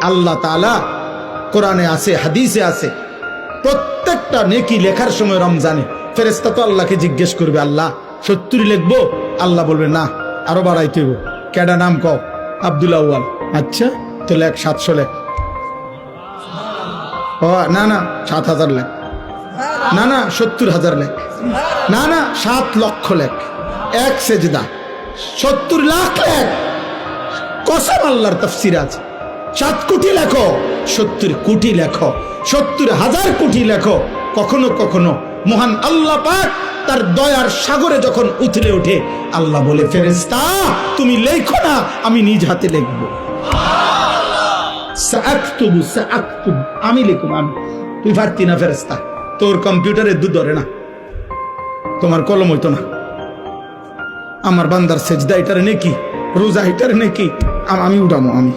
আল্লাহ তাআলা কোরআনে আছে, হাদিসে আছে, প্রত্যেকটা নেকি লেখার সময় রমজানে ফেরেশতা তো আল্লাহকে জিজ্ঞেস করবে, আল্লাহ 70 লিখবো? আল্লাহ বলবে না, আরো বাড়াইতে হইব। কেডা নাম কও? আব্দুল আউয়াল। আচ্ছা তো লেখ 700 লেখ। ও না না 7000 লেখ, না না 70,000 লেখ, না না 7 লক্ষ লেখ, এক সেজদা 70 লাখ লেখ। কসম আল্লাহর তাফসীর আছে, 7 কোটি লেখো, 70 কোটি লেখো, 70,000 কোটি লেখো। কখনো কখনো মহান আল্লাহ পাক তার দয়ার সাগরে যখন উথলে ওঠে, আল্লাহ বলে, ফেরেশতা তুমি লেখো না, আমি নিজ হাতে লিখবো। সাআকতুবু সাআকতুবু, আমি লিখব, আমি। তুই পারতি না ফেরেশতা, তোর কম্পিউটারে দুধ ধরে না, তোমার কলম হইতো না। আমার বান্দার সেজদা এটার নেকি, রোজা এটার নেকি, আমি উঠামো, আমি